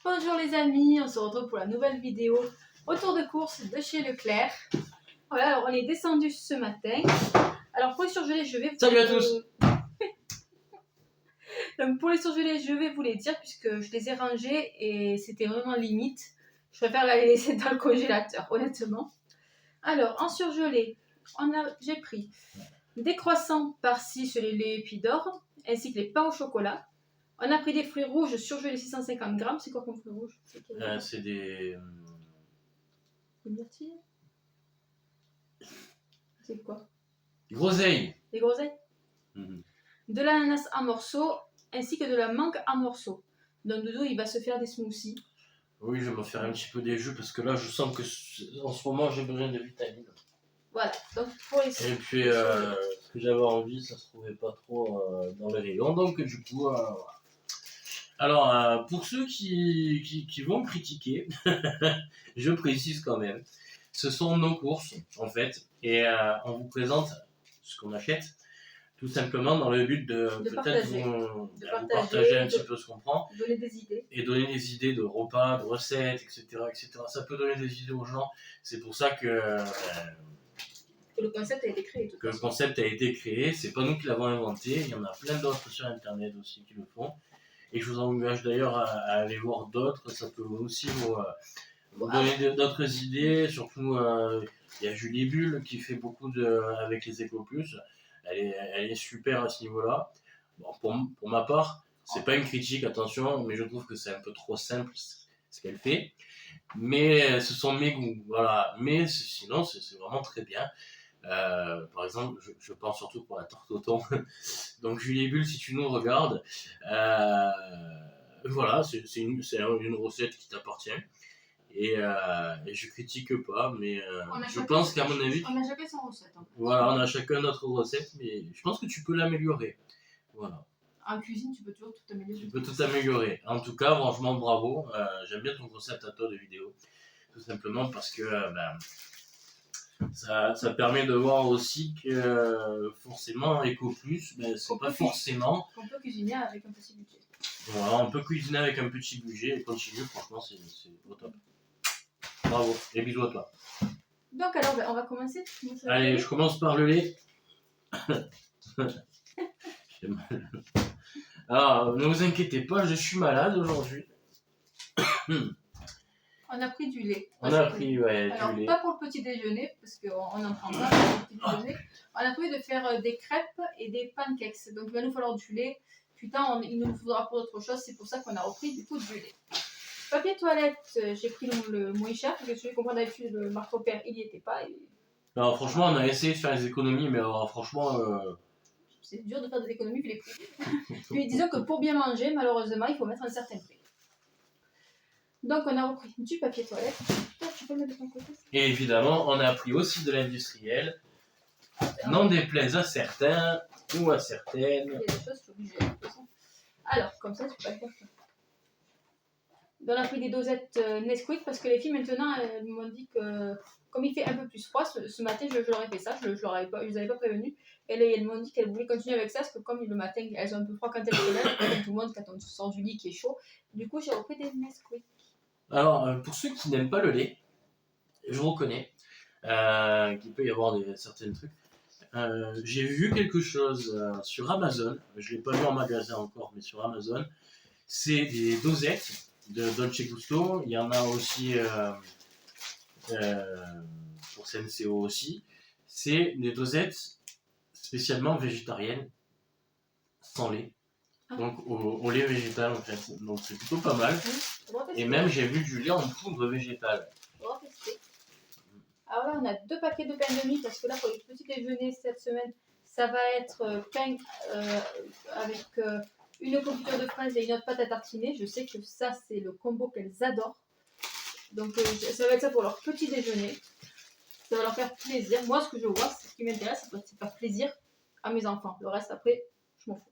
Bonjour les amis, on se retrouve pour la nouvelle vidéo autour de course de chez Leclerc. Voilà, alors on est descendu ce matin. Alors pour les surgelés, je vais vous... Salut à tous. Donc pour les surgelés, je vais vous les dire puisque je les ai rangés et c'était vraiment limite. Je préfère les laisser dans le congélateur, honnêtement. Alors en surgelé, j'ai pris des croissants par-ci sur les épidores, ainsi que les pains au chocolat. On a pris des fruits rouges surgelés 650 grammes. C'est quoi comme fruits rouges? C'est des... Des myrtilles? C'est quoi? Des groseilles. Des groseilles? De l'ananas en morceaux, ainsi que de la mangue en morceaux. Donc Doudou, il va se faire des smoothies. Oui, je vais me faire un petit peu des jus parce que là, je sens que en ce moment, j'ai besoin de vitamines. Voilà, donc pour les... Et puis, ce que j'avais envie, ça se trouvait pas trop dans les rayons. Donc, du coup, voilà. Alors, pour ceux qui vont critiquer, je précise quand même, ce sont nos courses, en fait. Et on vous présente ce qu'on achète. Tout simplement dans le but de peut-être vous partager un petit peu ce qu'on prend. Donner des idées. Et donner des idées de repas, de recettes, etc., etc. Ça peut donner des idées aux gens. C'est pour ça que le concept a été créé. Le concept a été créé. C'est pas nous qui l'avons inventé. Il y en a plein d'autres sur Internet aussi qui le font. Et je vous engage d'ailleurs à aller voir d'autres. Ça peut aussi vous donner d'autres idées. Surtout, il y a Julie Bulle qui fait beaucoup avec les Eco Plus. Elle est super à ce niveau-là. Bon, pour ma part, c'est pas une critique, attention, mais je trouve que c'est un peu trop simple ce qu'elle fait. Mais ce sont mes goûts, voilà. Mais sinon, c'est vraiment très bien. Par exemple, je pense surtout pour la tarte au thon. Donc Julie Bulle, si tu nous regardes, voilà, c'est une recette qui t'appartient. Et je critique pas, mais je pense qu'à mon avis... On a chacun son recette. En fait. Voilà, on a chacun notre recette, mais je pense que tu peux l'améliorer. Voilà. En cuisine, tu peux toujours tout améliorer. Tu peux tout améliorer. En tout cas, franchement, bravo. J'aime bien ton concept à toi de vidéo. Tout simplement parce que ça permet de voir aussi que forcément, Eco Plus, c'est pas forcément... On peut cuisiner avec un petit budget. Voilà, on peut cuisiner avec un petit budget et continue, franchement, c'est au top. Bravo, et bisous à toi. Donc alors, on va commencer. Allez, je commence par le lait. J'ai mal. Alors, ne vous inquiétez pas, je suis malade aujourd'hui. On a pris du lait. On a pris, du lait. Pas pour le petit déjeuner, parce qu'on n'en prend pas pour le petit déjeuner. On a prévu de faire des crêpes et des pancakes. Donc il va nous falloir du lait. Putain, il nous faudra pour autre chose. C'est pour ça qu'on a repris du coup du lait. Papier toilette, j'ai pris le moins cher, parce que celui qu'on prend d'habitude, le Marc Robert, il n'y était pas. Alors franchement, on a essayé de faire des économies, mais alors, franchement... C'est dur de faire des économies vu les prix. Puis disons que pour bien manger, malheureusement, il faut mettre un certain prix. Donc on a repris du papier toilette. Tu peux le mettre de ton côté. Et évidemment, on a pris aussi de l'industriel. N'en déplaise à certains ou à certaines. Il y a des choses, je suis obligée de toute façon. Alors, comme ça, tu peux pas le faire. On a pris des dosettes Nesquik parce que les filles maintenant elles m'ont dit que comme il fait un peu plus froid, ce matin je leur ai fait ça, je les avais pas prévenu. Et elles m'ont dit qu'elles voulaient continuer avec ça parce que comme le matin elles ont un peu froid quand elles se lèvent, comme tout le monde quand on sort du lit qui est chaud. Du coup j'ai repris des Nesquik. Alors pour ceux qui n'aiment pas le lait, je reconnais qu'il peut y avoir certains trucs. J'ai vu quelque chose sur Amazon, je ne l'ai pas vu en magasin encore, mais sur Amazon, c'est des dosettes de Dolce Gusto. Il y en a aussi pour Senseo aussi. C'est des dosettes spécialement végétariennes, sans lait. Donc au lait végétal en fait. Donc c'est plutôt pas mal. Et même j'ai vu du lait en poudre végétale. On va tester. Alors là on a 2 paquets de pain de mie parce que là pour le petit déjeuner cette semaine ça va être pain avec une confiture de fraises et une autre pâte à tartiner. Je sais que ça c'est le combo qu'elles adorent. Donc ça va être ça pour leur petit déjeuner. Ça va leur faire plaisir. Moi ce que je vois, ce qui m'intéresse, c'est de faire plaisir à mes enfants. Le reste après, je m'en fous.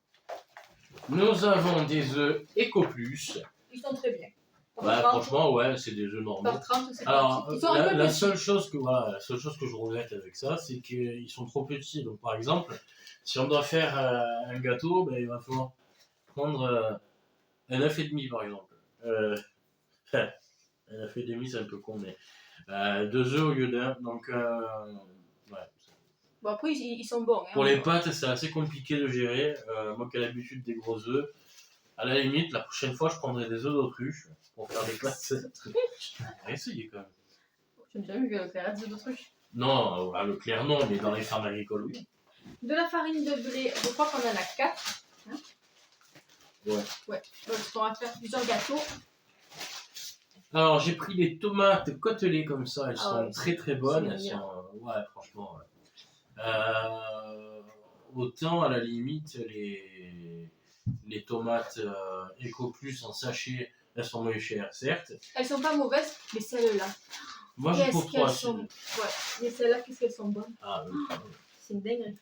Nous avons des œufs Eco Plus. Ils sont très bien. Franchement, ouais, c'est des œufs normaux. Par 30, c'est alors, la seule chose que je regrette avec ça, c'est qu'ils sont trop petits. Donc, par exemple, si on doit faire un gâteau, il va falloir prendre un œuf et demi, par exemple. Elle a fait des mises un peu con, mais 2 œufs au lieu d'un. Donc, ouais. Bon, après, ils sont bons. Hein, Pour les pâtes, c'est assez compliqué de gérer. Moi qui ai l'habitude des gros œufs, à la limite, la prochaine fois, je prendrai des œufs d'autruche pour faire des pâtes. On va essayer quand même. Je n'ai jamais vu le clair des autruches. Non, à Leclerc non, mais dans les fermes agricoles, oui. De la farine de blé, je crois qu'on en a 4. Hein Ouais. Parce qu'on va faire plusieurs gâteaux. Alors, j'ai pris les tomates côtelées comme ça, elles sont ouais, très très bonnes. c'est Elles bien. sont, ouais, franchement. Autant à la limite, les tomates Eco-Plus en sachet, elles sont moins chères, certes. Elles sont pas mauvaises, mais celles-là. Moi, je trouve 3 sont... Ouais, mais celles-là, qu'est-ce qu'elles sont bonnes. Ah oui. C'est une dinguerie.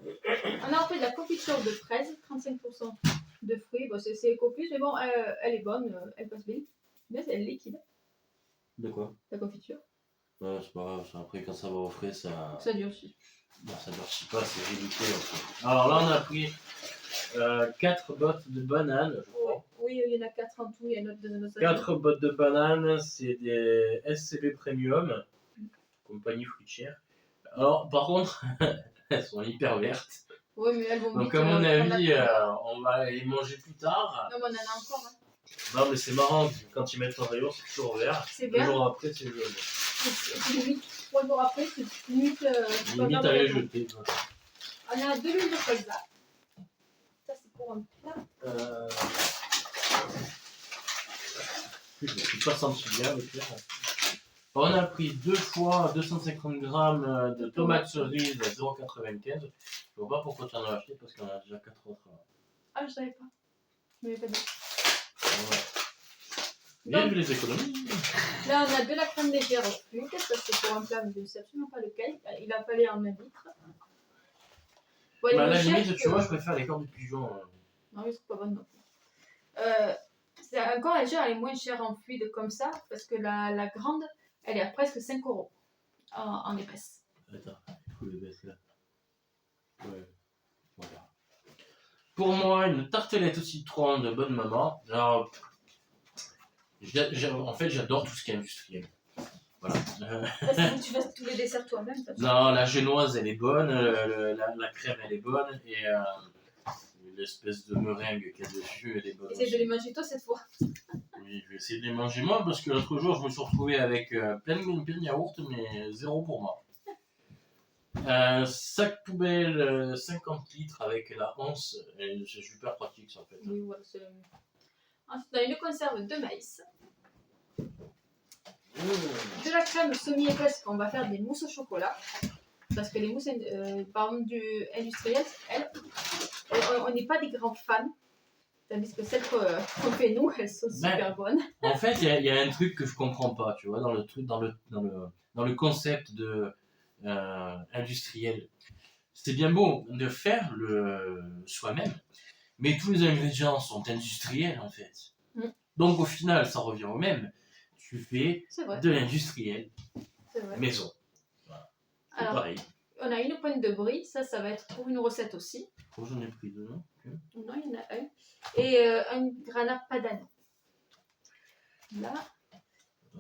On a en fait de la confiture de fraises, 35% de fruits. Bon, c'est Eco-Plus, mais bon, elle est bonne, elle passe bien. Mais elle est liquide, De quoi? la confiture. Ouais, c'est pas grave, après quand ça va au frais, ça. Ça durcit. Non, ça durcit pas, c'est ridicule. Alors là, on a pris 4 bottes de bananes, je crois. Oui, il y en a 4 en tout, il y a une autre de nos 4 bottes de bananes, c'est des SCB Premium, compagnie fruitière. Alors, par contre, elles sont hyper vertes. Oui, mais elles vont donc, vite, à mon avis, on va les manger plus tard. Non, mais on en a encore. Hein. Non, mais c'est marrant, quand ils mettent en rayon, c'est toujours vert. C'est Le vert. jour après, c'est jaune. Et limite, 3 jours après, c'est limite. Limite à les jeter. On a 2 huiles de colza. Ça, c'est pour un plat. Je ne suis pas senti bien, mais clair. On a pris 2 fois 250 grammes de tomates cerises à 0,95. Je ne vois pas pourquoi tu en as acheté, parce qu'on a déjà 4 autres. Ah, je savais pas. Je m'avais pas dit. Ouais. Bien vu les économies. Là, on a de la crème légère fluide. Ça, c'est pour un plat, mais je ne sais absolument pas lequel. Il a fallu en 1 litre. Bon, à la limite, tu vois, je préfère les cornes de pigeon. Non, mais c'est pas bonne non plus. C'est encore légère, elle est moins chère en fluide comme ça, parce que la grande, elle est à presque 5 € en épaisse. Attends, il faut le baisser là. Ouais, voilà. Pour moi, une tartelette au citron de bonne maman. Alors, en fait, j'adore tout ce qui est industriel. Voilà. Tu fais tous les desserts toi-même. Non, la génoise, elle est bonne, la crème, elle est bonne, et l'espèce de meringue qu'il y a dessus, elle est bonne. Essaye de les manger toi cette fois. Oui, je vais essayer de les manger moi, parce que l'autre jour, je me suis retrouvé avec plein de yaourts, mais 0 pour moi. Sac poubelle 50 litres avec la hanse, c'est super pratique ça en fait. Oui, voilà, c'est le mieux. Ensuite, on a une conserve de maïs. De la crème semi-épaisse, qu'on va faire des mousses au chocolat. Parce que les mousses par exemple, industrielles, on n'est pas des grands fans. Tandis que celles qu'on fait nous, elles sont super bonnes. En fait, il y a un truc que je comprends pas, tu vois, dans le concept de industriel. C'est bien beau de faire le soi-même, mais tous les ingrédients sont industriels en fait. Donc au final, ça revient au même. Tu fais de l'industriel maison. Voilà. C'est alors, pareil. On a une pointe de brie, ça va être pour une recette aussi. Oh, j'en ai pris 2, non? Okay. Non, il y en a un. Et un grana padano. Là.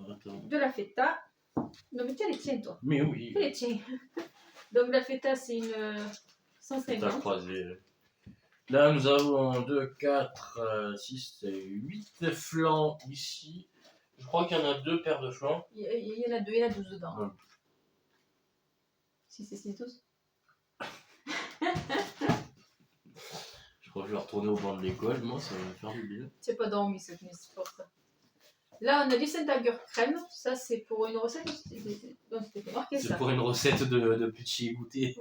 Attends. De la feta. Non, mais tiens les tiens, toi. Mais oui. Tiens les tiens. Donc la feta, c'est une 150. Là, nous avons 2, 4, 6, 8 flancs ici. Je crois qu'il y en a 2 paires de flancs. Il y en a 2, il y en a 12 dedans. Ouais. 6 et 6, 12. Je crois que je vais retourner au banc de l'école, moi, ça va me faire du bien. Tu n'as pas dormi cette nuit, c'est pour ça. Là, on a du Saint-Agur crème. Ça, c'est pour une recette. Non, c'était marqué ça. C'est pour une recette de petits goûter.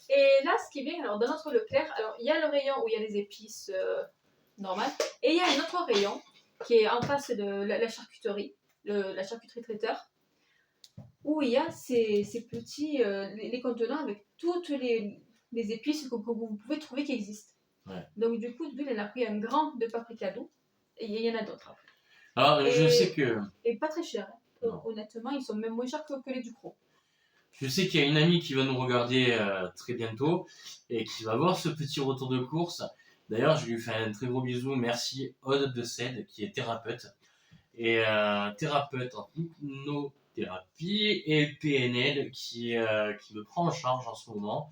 Et là, ce qui est bien, alors dans notre Leclerc, alors il y a le rayon où il y a les épices normales, et il y a un autre rayon qui est en face de la charcuterie, la charcuterie traiteur, où il y a ces petits les contenants avec toutes les épices que vous pouvez trouver qui existent. Ouais. Donc du coup, elle a pris un grand de paprika doux, et il y en a d'autres après. Alors, je sais que... Et pas très cher. Hein. Honnêtement, ils sont même moins chers que les Ducros. Je sais qu'il y a une amie qui va nous regarder très bientôt et qui va voir ce petit retour de course. D'ailleurs, je lui fais un très gros bisou. Merci Aude de Cède, qui est thérapeute et thérapeute en hypnothérapie et PNL qui me prend en charge en ce moment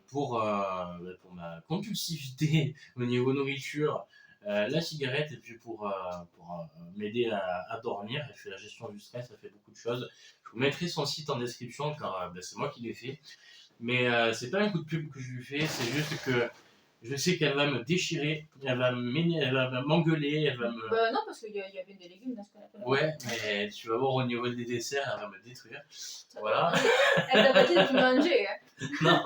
pour ma compulsivité au niveau nourriture, la cigarette et puis pour m'aider à dormir. Elle fait la gestion du stress, elle fait beaucoup de choses. Je vous mettrai son site en description car c'est moi qui l'ai fait. Mais c'est pas un coup de pub que je lui fais, c'est juste que je sais qu'elle va me déchirer, elle va m'engueuler, elle va me... Bah non, parce qu'il y avait des légumes dans ce qu'on appelle. Ouais, mais tu vas voir au niveau des desserts, elle va me détruire. Voilà. Elle t'a pas dit de manger, hein. Non.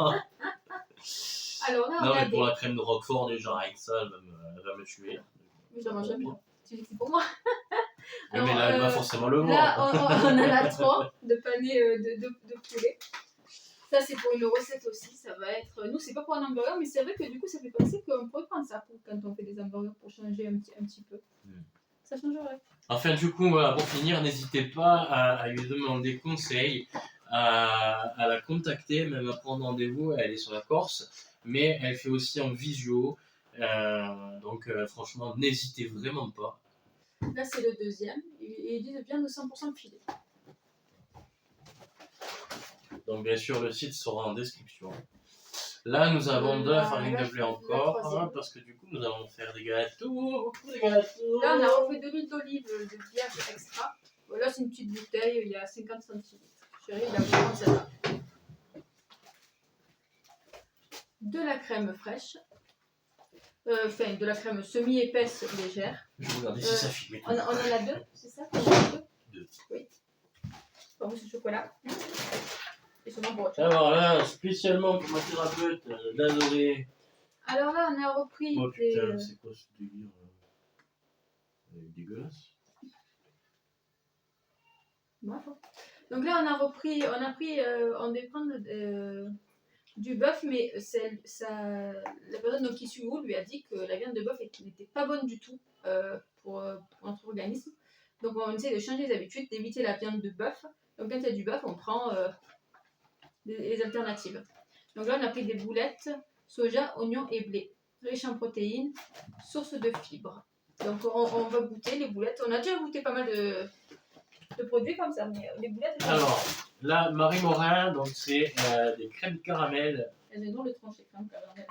Alors là, on Non, a mais pour la crème de Roquefort, déjà, avec ça, elle va me tuer. Je la mange jamais. Tu dis que c'est pour moi. Oui, mais là, elle va forcément le voir. Là, on en a 3 de paniers de poulet. Ça, c'est pour une recette aussi. Ça va être. Nous, c'est pas pour un hamburger, mais c'est vrai que du coup, ça fait penser qu'on pourrait prendre ça quand on fait des hamburgers pour changer un petit peu. Ça changerait. Enfin, du coup, voilà, pour finir, n'hésitez pas à lui demander conseil, à la contacter, même à prendre rendez-vous. Elle est sur la Corse, mais elle fait aussi en visio. Donc, franchement, n'hésitez vraiment pas. Là, c'est le deuxième. Et il dit de viande de 100% filet. Donc, bien sûr, le site sera en description. Là, nous avons de la farine de blé encore, parce que du coup, nous allons faire des gâteaux, des gâteaux. Là, on a refait de l'huile d'olive de vierge extra. Là, c'est une petite bouteille, il y a 50 centilitres. Chérie, il a vraiment celle-là. De la crème fraîche. Enfin, de la crème semi-épaisse légère. Je vais regarder si ça filme. On en a 2, c'est ça? 2. Oui. Bon, c'est chocolat. Et sûrement pour autre chose. Alors là, spécialement pour ma thérapeute, d'adoré. Alors là, on a repris Oh putain, c'est quoi ce délire dégueulasse. Bref. Donc là, on devait prendre du bœuf, mais la personne donc, qui suit vous lui a dit que la viande de bœuf n'était pas bonne du tout pour notre organisme. Donc on essaie de changer les habitudes, d'éviter la viande de bœuf. Donc quand il y a du bœuf, on prend les alternatives. Donc là, on a pris des boulettes, soja, oignons et blé, riches en protéines, source de fibres. Donc on va goûter les boulettes. On a déjà goûté pas mal de produits comme ça, mais les boulettes... Alors, là, Marie Morin, donc c'est des crèmes caramel. Elles ont le tranché, crème caramel.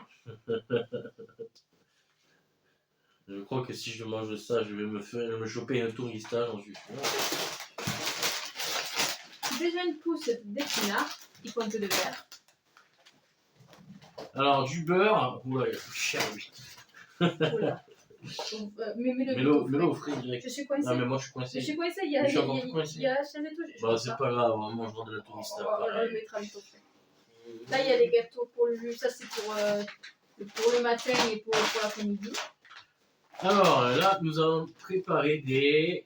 Je crois que si je mange ça, je vais me choper un tourista, j'en suis sûr. Des jeunes pousses d'épinards, qui font un peu de verre. Alors, du beurre. Oula, il est cher, lui. Oula. Mets-le au frais direct. Je suis coincée. Non, mais moi, je suis coincé. Je suis coincée, il Je suis encore plus coincé. y a la chaise et tout. Bah, c'est pas grave, on mangera de la tourista. On le mettra vite au frais. Là, il y a les gâteaux pour le... Ça, c'est pour le matin et pour l'après-midi. Alors, là, nous allons préparer des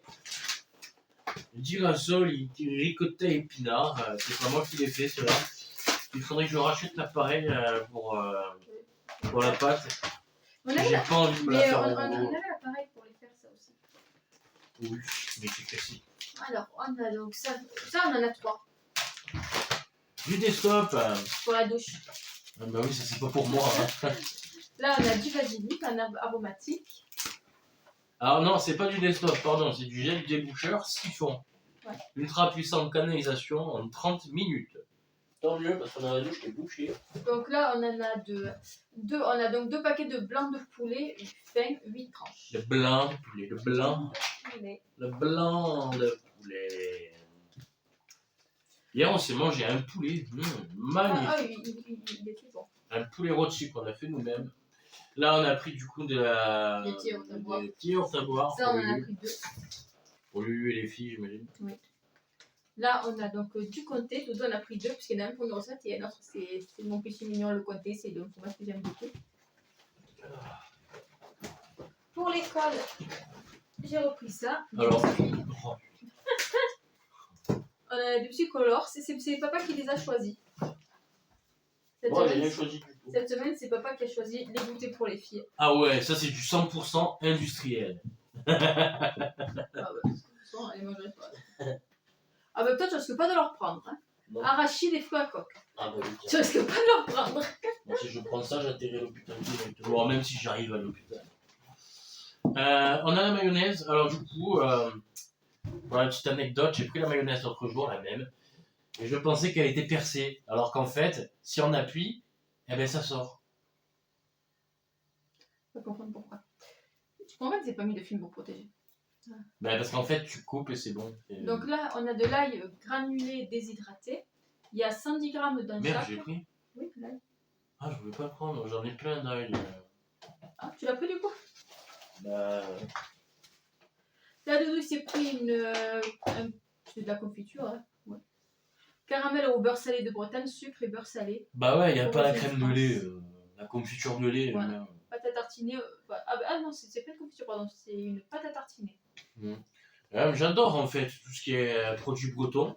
girasoles ricotta épinards. C'est pas moi qui les fais, ceux-là. Il faudrait que je rachète l'appareil pour la pâte. J'ai pas envie de me la faire on au avait boulot. l'appareil pour les faire, ça aussi. Oui, mais c'est cassé. Alors, on a donc ça, on en a 3. Du desktop. Pour la douche. Ah bah oui, ça c'est pas pour moi. Hein. Là, on a du basilic, un herbe aromatique. Alors non, c'est pas du desktop, pardon, c'est du gel déboucheur siphon. Ouais. Ultra puissante canalisation en 30 minutes. Tant mieux, parce qu'on a la douche qui est bouchée. Donc là, on en a on a donc 2 paquets de blanc de poulet, fin 8 tranches. Le blanc de poulet, le blanc. Le blanc de poulet. Hier, on s'est mangé un poulet. Magnifique. Ah, il est bon. Un poulet rôti qu'on a fait nous-mêmes. Là, on a pris du coup des petits hors à boire. Ça, on en a pris 2. Pour Lulu et les filles, j'imagine. Oui. Là, on a donc du comté. Dodo, on a pris 2, puisqu'il y en a un pour une recette et un autre, c'est mon péché mignon, le comté. C'est le fromage que j'aime beaucoup. Pour l'école, j'ai repris ça. Alors, on a des petits colores. C'est papa qui les a choisis. moi, j'ai rien choisi du tout. Cette semaine, c'est papa qui a choisi les goûters pour les filles. Ah ouais, ça c'est du 100% industriel. Ah ouais, elle mangerait pas. Ah bah toi, tu risques pas de leur prendre. Hein. Arachide et fruits à coque. Ah bah oui. Tu risques pas de leur prendre. Moi, si je prends ça, j'atterris à l'hôpital directement. Même si j'arrive à l'hôpital. On a la mayonnaise. Alors du coup, pour la petite anecdote, j'ai pris la mayonnaise l'autre jour, la même, et je pensais qu'elle était percée, alors qu'en fait, si on appuie, eh ben ça sort. Je peux comprendre pourquoi. Tu comprends que c'est pas mis de film pour protéger. Ben, parce qu'en fait, tu coupes et c'est bon. Et... Donc là, on a de l'ail granulé déshydraté. Il y a 110 grammes d'un Merde, sac. j'ai pris. Oui, l'ail. Ah, je voulais pas le prendre, j'en ai plein d'ail. Ah, tu l'as pris du coup? Bah... Là, Doudou, il s'est pris c'est de la confiture, hein. Ouais. Caramel au beurre salé de Bretagne, sucre et beurre salé. Bah ouais, il n'y a Pour pas la les crème de France. lait, la confiture de lait. Voilà. Même. Pâte à tartiner. Ah non, c'est pas une confiture, pardon, c'est une pâte à tartiner. J'adore en fait tout ce qui est produits bretons.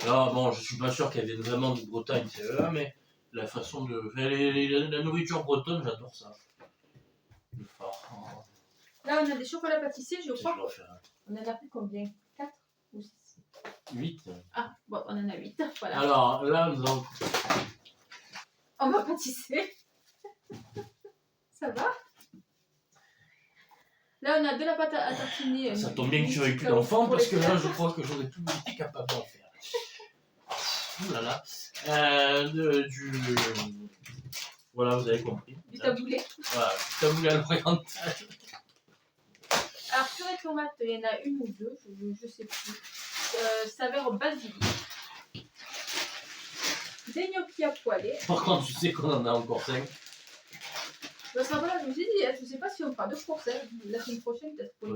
Alors bon, je suis pas sûr qu'elle vienne vraiment de Bretagne, celle-là, mais la façon de... la nourriture bretonne, j'adore ça. Le phare. Là, on a des chocolats pâtissiers, je crois. Je dois faire On en a pris combien? 4 ou 6? 8. Ah, bon, on en a 8. Voilà. Alors là, nous avons... On va pâtisser. Ça va? Là, on a de la pâte à tartiner. Ça tombe bien que tu n'aies plus d'enfants, parce que là, je crois que j'aurais tout été capable d'en faire. Ouh là là. Voilà, vous avez compris. Du taboulé. Voilà, du taboulé à l'oriental. Alors, purée de tomate, il y en a une ou deux, je sais plus. Saveur basilic. Des gnocchis à poêler. Par contre, tu sais qu'on en a encore 5. Bah, ça va, je me suis dit, je sais pas si on fera 2 courses la semaine prochaine, peut-être pour,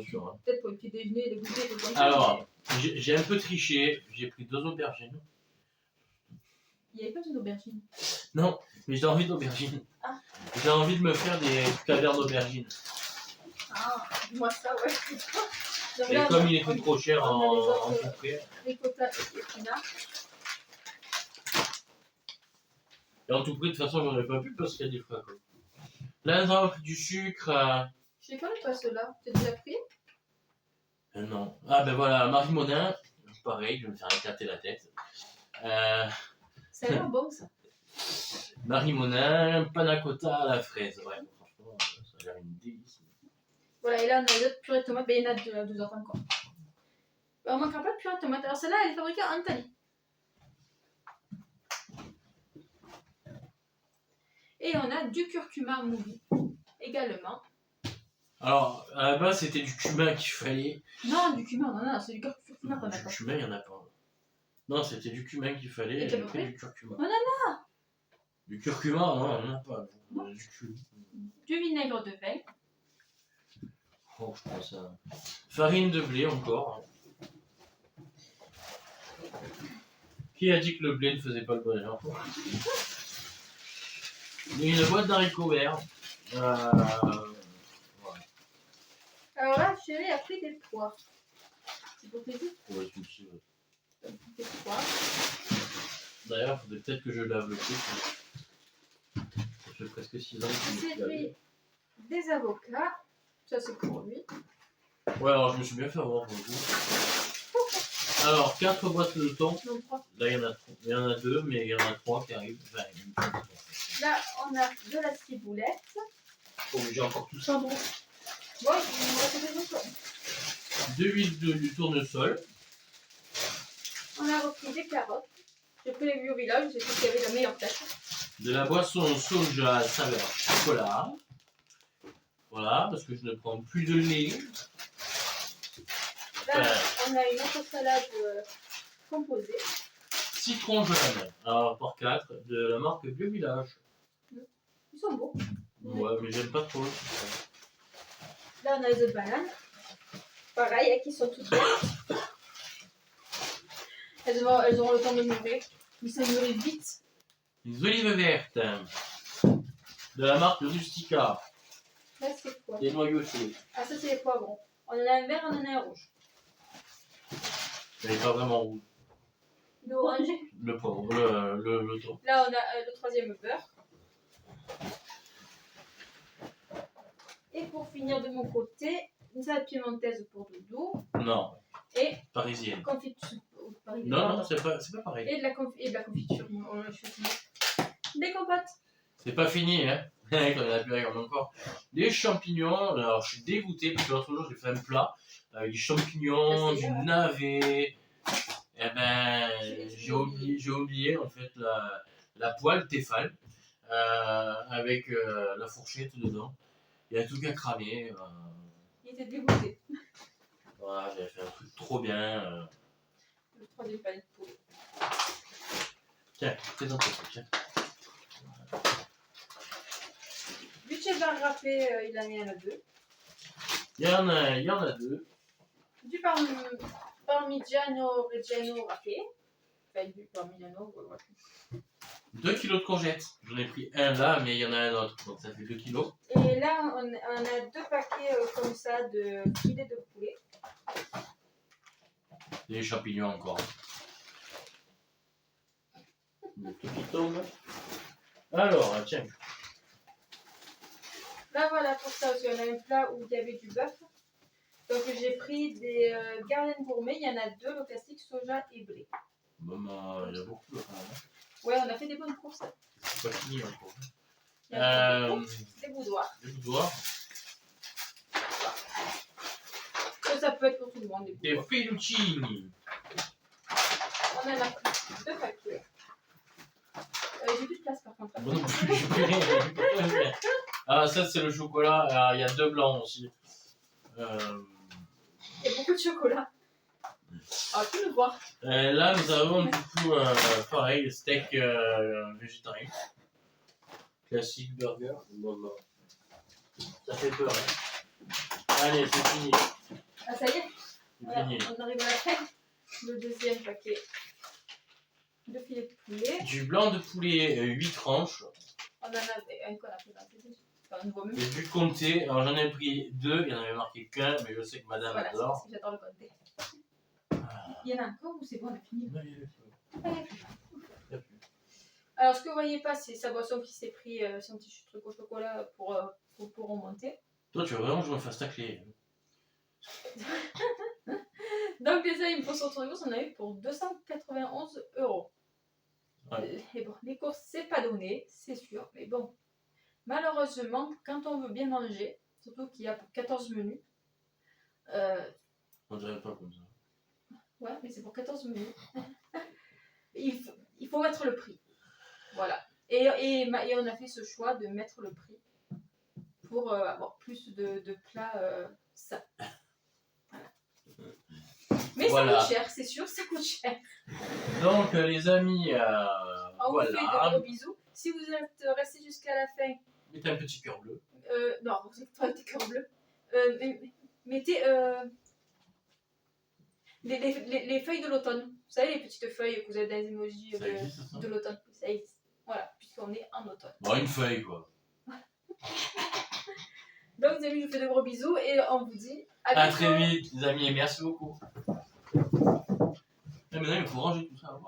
peut-être pour le petit déjeuner, les goûters, tout comme ça. Alors, j'ai un peu triché, j'ai pris 2 aubergines. Il n'y avait pas d'aubergine. Non, mais j'ai envie d'aubergines. Ah. J'ai envie de me faire des caviar d'aubergines. Ah, dis-moi ça, ouais. Et comme il était trop cher en prix. Ricotta et épinards. Et en tout prix, de toute façon, j'en ai pas pu parce qu'il y a des frais. Quoi. Là, nous avons pris du sucre. Je sais connais pas ceux-là. Tu as déjà pris? Non. Ah ben voilà, Marie Monin. Pareil, je vais me faire éclater la tête. Ça a l'air bon, ça. Marie Monin, panna cotta à la fraise. Ouais, franchement, ça a l'air une délice. Voilà, et là, on a d'autres purées de tomates. Ben, il y en a 2 autres encore. Ben, on ne manquera pas de purée de tomates. Alors, celle-là, elle est fabriquée en Italie. Et on a du curcuma moulu également. Alors, à la base, c'était du cumin qu'il fallait. Non, du cumin, non, c'est du curcuma qu'on a pas. Du cumin, il n'y en a pas. Non, c'était du cumin qu'il fallait. Et j'ai pris du curcuma. On en a. Du curcuma, non, on n'en a pas. Du cumin. Du vinaigre de vin. Oh, je prends ça. Farine de blé encore. Qui a dit que le blé ne faisait pas le bonheur? Une boîte d'haricots verts. Voilà. Alors là, chérie a pris des pois. C'est pour tes yeux? Ouais, c'est aussi, ouais. Des pois. D'ailleurs, il faudrait peut-être que je lave le truc. Ça fait presque 6 ans que je C'est pris des avocats. Ça, c'est pour lui. Ouais, alors je me suis bien fait avoir pour le coup. Alors, 4 boîtes de thon. Donc, 3. Là, il y en a 2, mais il y en a 3 qui arrivent. Enfin, Là, on a de la ciboulette. oh, mais j'ai encore tout ça, bon. Bon, il me reste des autres. De l'huile du tournesol. On a repris des carottes. J'ai pris les vieux villages, j'ai trouvé qu'il y avait la meilleure tête. De la boisson soja saveur chocolat. Voilà, parce que je ne prends plus de lait. Là, on a une autre salade composée. Citron jaune. Alors, pour 4, de la marque Vieux Village. Ils sont beaux. Ouais, mais j'aime pas trop. Là, on a les autres bananes. Pareil, qui sont toutes vertes. Elles auront le temps de mûrir. Mais ça mûrit vite. Les olives vertes. De la marque Rustica. Là, c'est quoi? Des noyautés. Ah, ça, c'est les poivrons. On en a un vert, on en a un rouge. Elle n'est pas vraiment rouge. L'oranger. Le poivre, le thon. Là, on a le troisième beurre. Et pour finir de mon côté, une salade piémontaise pour Doudou. Non. Et Parisienne. confiture. Non, c'est pas pareil. Et de la confiture. Des compotes. C'est pas fini, hein. Quand il y en a plus rien encore. Les champignons, alors je suis dégoûté parce que l'autre jour j'ai fait un plat avec des champignons, du navet. Et ben j'ai oublié en fait la poêle Tefal avec la fourchette dedans. Il y a tout qu'à cramer. Il était dégoûté. Voilà, j'avais fait un truc trop bien. Le troisième panier de poulet. Tiens, présente-toi, tiens. Du cheddar râpé, il en a 2. Il y en a 2. Du parmigiano reggiano râpé. Enfin, du parmigiano râpé. 2 kilos de courgettes. J'en ai pris un là, mais il y en a un autre, donc ça fait 2 kilos. Et là, on a 2 paquets comme ça de filets de poulet. Des champignons encore. Le truc qui tombe. Alors, tiens. Là, voilà, pour ça aussi, on a un plat où il y avait du bœuf. Donc, j'ai pris des gardennes gourmet. Il y en a 2, le classique soja et blé. Maman, il y a beaucoup de quand même. Ouais, on a fait des bonnes courses. C'est pas fini encore. Il y a des boudoirs. Des boudoirs. Ça peut être pour tout le monde. Des fettuccini. On en a pris 2 paquets. J'ai plus de place par contre. Bon, j'ai plus rien. Ah, ça c'est le chocolat. Alors, il y a 2 blancs aussi. Il y a beaucoup de chocolat. On va tout le voir. Là, nous avons du coup, pareil, steak végétarien. Classique burger. Bon. Ça fait peur. Hein. Allez, c'est fini. Ah, ça y est. C'est Voilà, fini. on arrive à la fin. Le deuxième paquet de filets de poulet. Du blanc de poulet, 8 tranches. On en avait un qu'on a pris dans le deuxième. Enfin, on ne voit même Et du comté, alors j'en ai pris 2, il y en avait marqué qu'un, mais je sais que madame voilà, c'est adore. parce que j'adore le comté. Il y en a encore ou c'est bon, on a fini? Non, il y a plus. Alors, ce que vous voyez pas, c'est sa boisson qui s'est pris son petit truc au chocolat pour remonter. Toi, tu veux vraiment que je me fasse tacler? Donc, déjà, il me faut son truc, on a eu pour 291 €. Ouais. Et bon, les courses, c'est pas donné, c'est sûr, mais bon. Malheureusement, quand on veut bien manger, surtout qu'il y a pour 14 menus, On dirait pas comme ça. ouais, mais c'est pour 14 menus, il faut mettre le prix. Voilà. Et on a fait ce choix de mettre le prix pour avoir plus de plats sains. Voilà. Mais voilà. Ça coûte cher, c'est sûr, ça coûte cher. Donc, les amis, On voilà. vous fait de gros bisous. Si vous êtes restés jusqu'à la fin, mettez un petit cœur bleu. non, vous êtes pas des cœurs bleus. Mettez les feuilles de l'automne. Vous savez, les petites feuilles que vous avez dans les emojis Ça existe, ça? de l'automne. Ça existe. Voilà, puisqu'on est en automne. Bon, une feuille, quoi. Donc, les amis, je vous fais de gros bisous et on vous dit à très vite, les amis, et merci beaucoup. Et maintenant, il faut ranger tout ça.